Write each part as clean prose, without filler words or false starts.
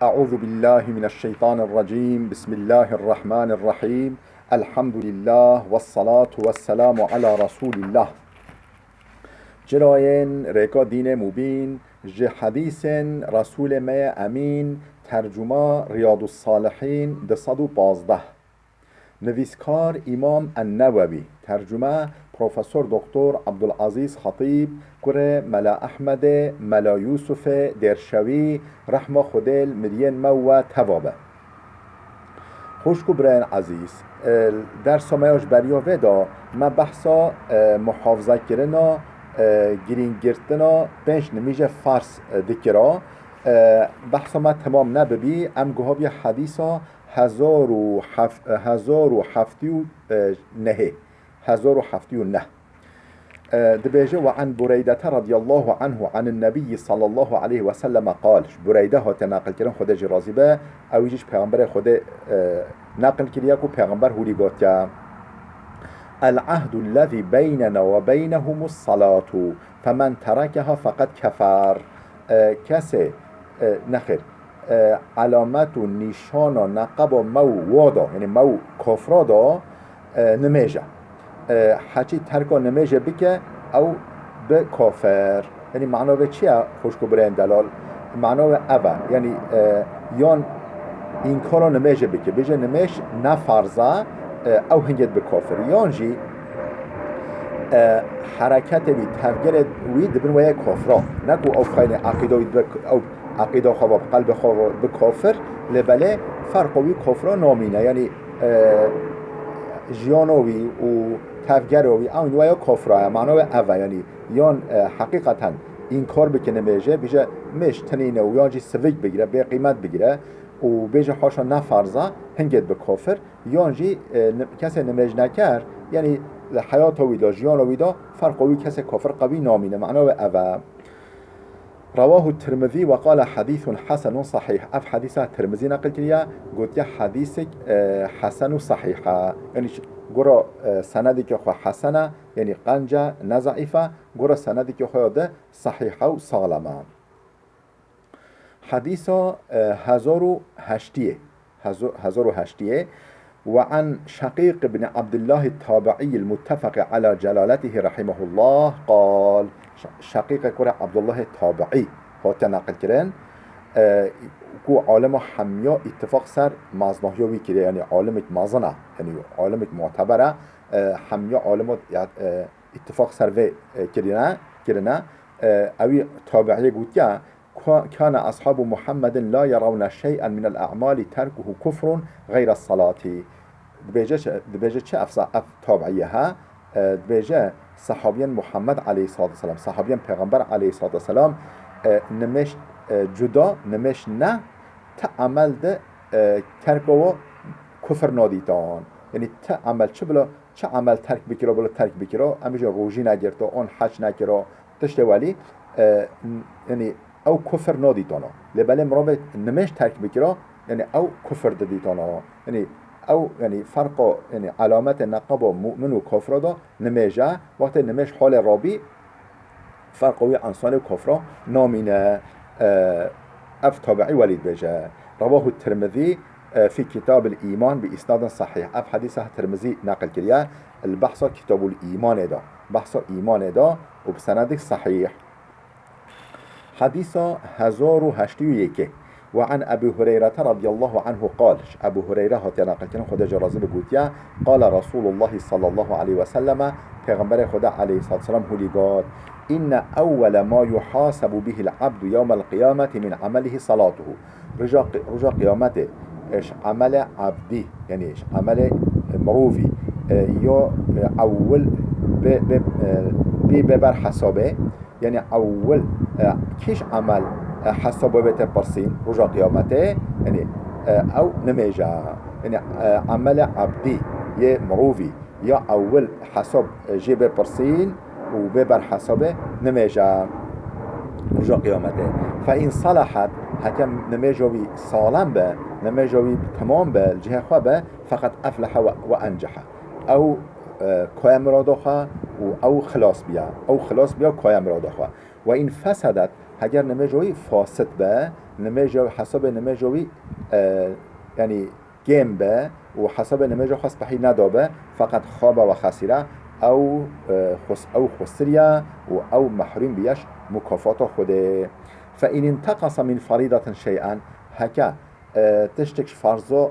أعوذ بالله من الشيطان الرجيم بسم الله الرحمن الرحيم الحمد لله والصلاة والسلام على رسول الله جراين ريكا دين مبين جه حديث رسول ما أمين ترجمة رياض الصالحين ده 115 نویسکار امام النووی ترجمه پروفسور دکتر عبدالعزیز خطیب کره ملا احمد ملا یوسف درشوی رحمه خودل مدین مو توابه خوشکو برین عزیز در سمایش بریا ودا ما بحثا محافظه کرنا گرین گرتنا پنج نمیجه فارس دکرا بحثا ما تمام نببی ام گوهابی حدیثا 1079 دبيجة وعن بريدة رضي الله عنه عن النبي صلى الله عليه وسلم قال بريدة هو تناقل كرن خده جرازبه او يجيش پیغمبر خده ناقل كرياكو پیغمبر هولي قوتيا العهد الذي بيننا وبينهم الصلاة فمن تركها فقد كفر كسي نخير علامت و نشان و نقب و مو وادا یعنی مو کفرا دا نمیجه حچی ترکا نمیجه بکه او به کافر یعنی معنا به چیه خوشکو برین دلال معنا به اوه یعنی یان این کارا نمیجه بکه بجه نمیش نفرزه او هنگید به کافر یان جی حرکت بی تفگر وی دبن وی کافرا نکو او خیلی عقیده او عقیده خواب قلب خواب به کافر لبله فرقوی کفرا نامینه یعنی جیانوی و تفگروی اون ویا کفرا معنا به اوه یعنی یان حقیقتا این کار بکنه بیجه مش تنینه و یانجی سویگ بگیره به قیمت بگیره و بیجه حاشا نفرزه هنگید به کافر یانجی کسی نمیج نکر یعنی حیات ویدا جیان ویدا فرقوی کسی کافر قوی نامینه معنا به اوه رواه الترمذي وقال حديث حسن صحيح اف حديث الترمذي نقل كريا قلت حديث حسن صحيح يعني قرا سندك خو حسنه يعني قنجه نضعيفه قرا سندك خو ده صحيحه وسالمه حديث 1008 وعن شقيق بن عبد الله التابعي المتفق على جلالته رحمه الله قال شقيق كره عبد الله التابعي هو تنقل كرن كو عالم حميا اتفاق سر مازناهيوي كده يعني عالم مازنه يعني عالم معتبره حميا عالم اتفاق سر و كرنا اوي تابعي قلت كان أصحاب محمد لا يرون شيئا من الأعمال تركه كفر غير الصلاة دبيجة چه أف تابعيها دبيجة صحابيان محمد عليه الصلاة والسلام صحابيان پیغمبر عليه الصلاة والسلام نمش جدا نمش نه تعمل ده تركه كفر ناديتان يعني تعمل چه عمل ترك بكرا بلا ترك بكرا امجا روجي نگرتا اون حج نكرا تشت ولي يعني او کفر نادیتانا لبله مرابط نمش ترک بکرا یعنی او کفر دادیتانا یعنی او یعنی فرق یعنی علامت نقب مؤمن و کافر دا نمیجه وقتی نمش حال رابی فرقوی انسان و کافر نامینه اف تابعی ولید بجه رواه الترمذي في كتاب الإيمان بإسناد صحيح اف حديث الترمذي نقل كريا البحث كتاب الإيمان دا بحث إيمان دا وبسند صحيح حديث 1081 وعن أبي هريرة رضي الله عنه قال أبو هريرة هتناقل كنا خدا جرازه بقولتيا قال رسول الله صلى الله عليه وسلم پیغمبر خدا عليه الصلاة والسلام هولي قال إن أول ما يحاسب به العبد يوم القيامة من عمله صلاته رجا قيامته إيش عمل عبدي يعني إيش عمل مروفي يو أول ببر حسابه يعني أول كيش عمل حسابه بتبرسين رجع قيامته يعني أو نميجا يعني عمل عبدي يه مروفي يا أول حساب جيب برسين وببر حسابه نميجا رجع قيامته فإن صلحت حكم نميجوي سالم به نميجوي تمام به الجهة خوابه فقط أفلح وأنجح أو كايم رادخه او خلاص بیا كايم رادخه وإن فسدت هگر نمجوی فاسد به نمجو حسب نمجوی يعني جيم به وحسب نمجو خاص بحي ندابه فقط خاب وخسره أو خسرية أو محروم بيش مكافات خوده. فإن انتقص من فريضة شيئا هكا تشتكش فرضه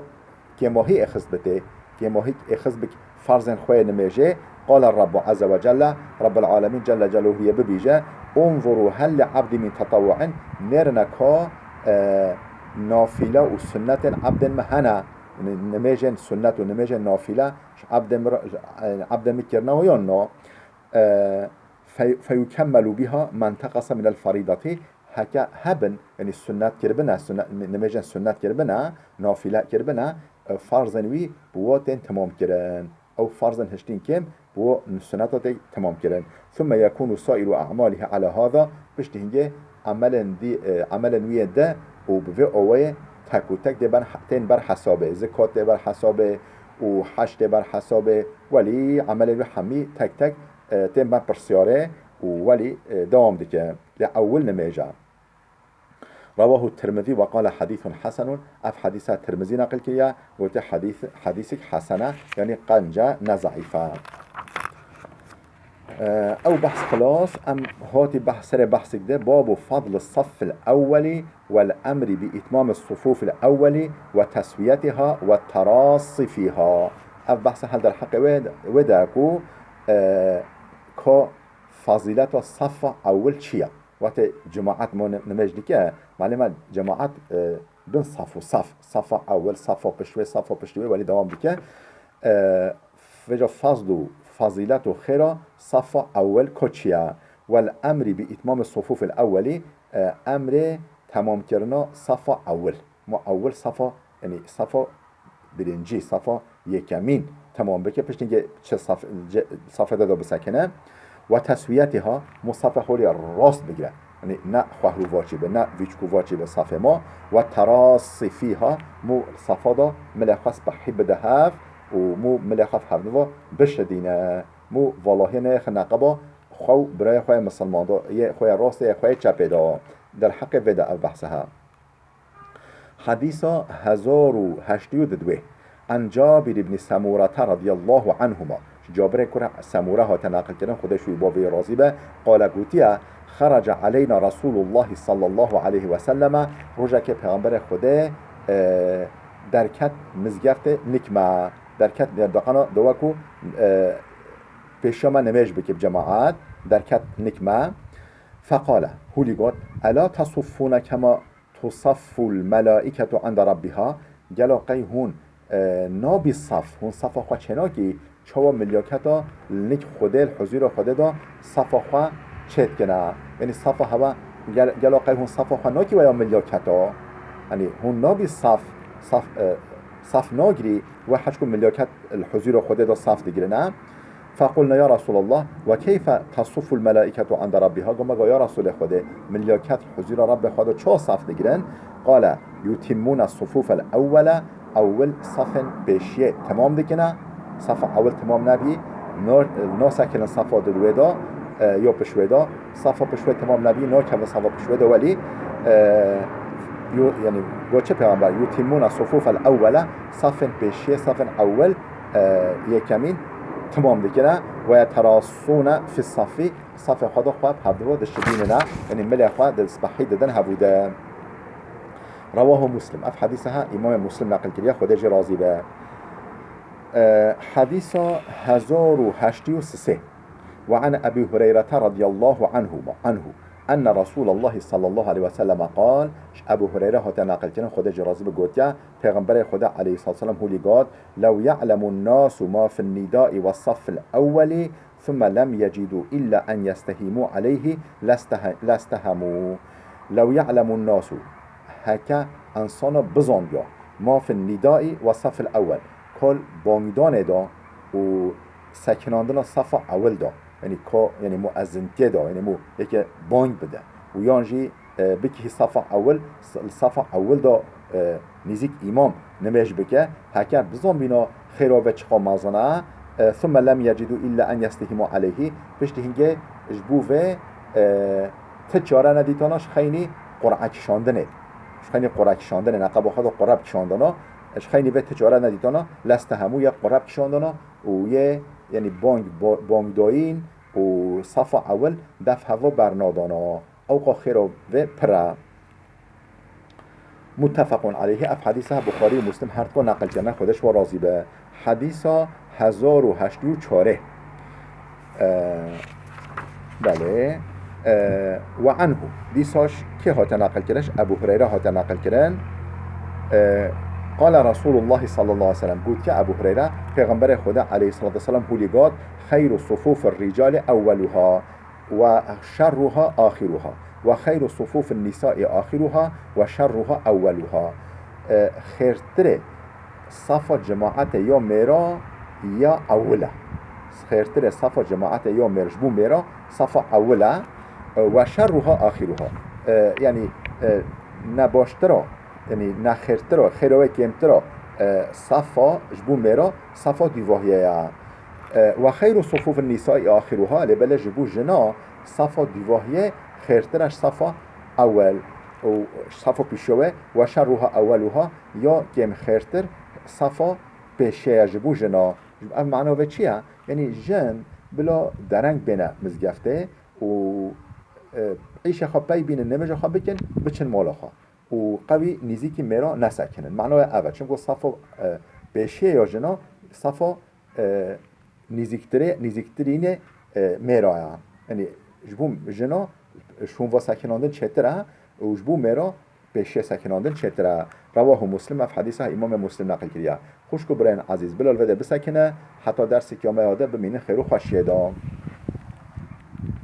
كماهي اخذ بته كماهي اخذ بك فرض خواه نمجه. قال الرب عز وجل رب العالمين جل جلاله ببيجه انظروا هل لعبد من تطوع نرنكا نافلة وسنة عبد مهنا نمجن سنة ونمجن نافلة عبد مكرنا ويانا فيكمل بها ما انتقص من الفريضة هكا هبن يعني السنة كربنا نمجن سنة كربنا نافلة كربنا فرضاً وي بواتين تمام كرن أو فرضاً هشتين كم بو السنة تمام كرن ثم يكون سائر أعمالها على هذا بشتهنجي عملا وي ده وبفي أوي تك وتك دي تين بر حسابه زكاة دي بر حسابه وحش دي بر حسابه ولي عمل وي حمي تك تك تين بر برسياره ولي دوام ديك لأول نميجا. رواه الترمذي وقال حديث حسن. اف حديث الترمذي نقل كيا قلت حديثك حسنة يعني قنجة نزعيفة. او بحث خلاص ام هاتي بحث كده باب فضل الصف الاولي والامر باتمام الصفوف الاولي وتسويتها والتراص فيها. اف بحث هل در حق وداكو كا فضيلة الصف اول چيا وقت جماعات ما نمجد که معلومه جماعات بين صف اول صف بشوي ولی دوام بکه فجا فضل و فضیلت و خیره صف اول کچیه والامر باتمام الصفوف الاولی امر تمام کردن صف اول ما اول صف یعنی صف برنجی صف یکمین تمام بکه پشت چه صف داده بسکنه و تسویتها مصف خوری راست بگیره يعني نا خواهرو واجبه نا ويشكو واجبه صف ما والتراص فيها مو صفادا ملخص بحب دهاف ومو ملخص هفنوا بشدينه مو والله نيخ نقبا خو برای خواه مسلمان دا یه خواه راست یه خواه چپه دا در حق ودا بحثها. حديثا 1082 عن جابر بن سمورة رضي الله عنهما. جابر كره سموره ها تناقل کردن خودشوی باوی راضی به قال گوتیه خرج علينا رسول الله صلى الله عليه وسلم روزا که پیغمبر خدا درکت مزگفت نکمه درکت دقنا دوکو پیشما نمیج بکب جماعت درکت نکمه فقال هولی گوت الا تصفون كما تصف الملائكة عند ربها گلا قی هون نابی صف هون صف خواه چناکی چوا ملیاکتا لنک خوده الحضور خوده دا صف خواه چت کنه یعنی صف هوا گلا قی هون صف خواه ناکی و یا ملیاکتا یعنی هون نابی صف ناگری و حج کن ملیاکت الحضور خوده دا صف دیگره نه فقلنا يا رسول الله وكيف تصف الملائكة عند ربها قلنا يا رسول خده ملياكت حضور رب خده چه صف دگرن قال يتمون الصفوف الأول أول صف بشيء تمام دكنا صف أول تمام نبي ناسكن صف دلودا يا بشودا صف بشوي تمام نبي ناكل صف بشودا ولي يعني قلت پیغمبر يتمون الصفوف الأول صف بشيء صف أول يكمين تمام دكنا ويتراصون في الصف صف خدا خواب هبدو دشديننا يعني ملي خواب دسبحي ددن هبوده. رواه مسلم اف حديثها امام مسلم نقل كريا خداجي راضي به. حديث 1083 وعن ابي هريره رضي الله عنه ان رسول الله صلى الله عليه وسلم قال ابو هريره هات نقل كريا خداجي راضي به گوتيا پیغمبر خدا عليه الصلاه والسلام هولي قال لو يعلم الناس ما في النداء والصف الاول ثم لم يجدوا الا ان يستهيموا عليه لاستهموا. لو يعلم الناس هكا انسان بزانگا ما في النداء والصف الاول کل بانگدان دا و سکناندن صف اول دا یعنی مؤذنتی دا یعنی یکی بانگ بده و یانجی بکی صف اول دا نزیک امام نمیش بکه هکر بزن بینا خیرا و چخا مازنه ثم لم يجدوا الا ان يستهموا عليه پشت هنگه جبوه تجاره ندیتاناش خیلی قرعه کشاندنه خیلی قرعه کشاندنه نقب خود قرعه کشاندنا خیلی به تجاره ندیتانا لست همو یک قرعه کشاندنا و یه یعنی بانگ داین و صف اول دف هوا برنادانا اوقا خیر و پرا متفق علیه اف حدیث بخاری و مسلم هر دو نقل کردن خودش و راضی به حدیث 1084 بله و عنه دیساش که هات نقل کردش ابو هریره هات نقل کردن قال رسول الله صلى الله عليه وسلم قلت كأبو هريرة پیغمبر خدا عليه الصلاة والسلام هوليقات خير صفوف الرجال أولها وشرها آخرها وخير صفوف النساء آخرها وشرها أولها خيرتر صف جماعة يا ميرا يا أولا خيرتر صف جماعة يا ميرجبو ميرا صف أولا وشرها آخرها يعني نباشترا یعنی نخیرترا خیروه کمترا صفا جبو میرا صفا دیواهیه و خیر صفوف النساء آخرها لبل جبو جنا صفا دیواهیه خیرترش صفا اول و صفا پیشوه و شرها اولها یا کم خیرتر صفا پیشه جبو جنا معنی به چیه؟ یعنی جن بلا درنگ بینه مزگفته و عیش خواب پی بینه نمجا خواب بکن بچن مالا خواب و قوی نزیکی میرا نسکنن معنای اول چون صفا بشه یا جنا صفا نزیکترین میرا یعنی جبو جنا شون و سکناندن چتره و جبو میرا بشه سکناندن چتره رواه مسلم اف حدیثه امام مسلم نقل کرده خوشکو برین عزیز بلال وده بسکنه حتی درسی که آمه یاده بمینه خیرو خوشیه دا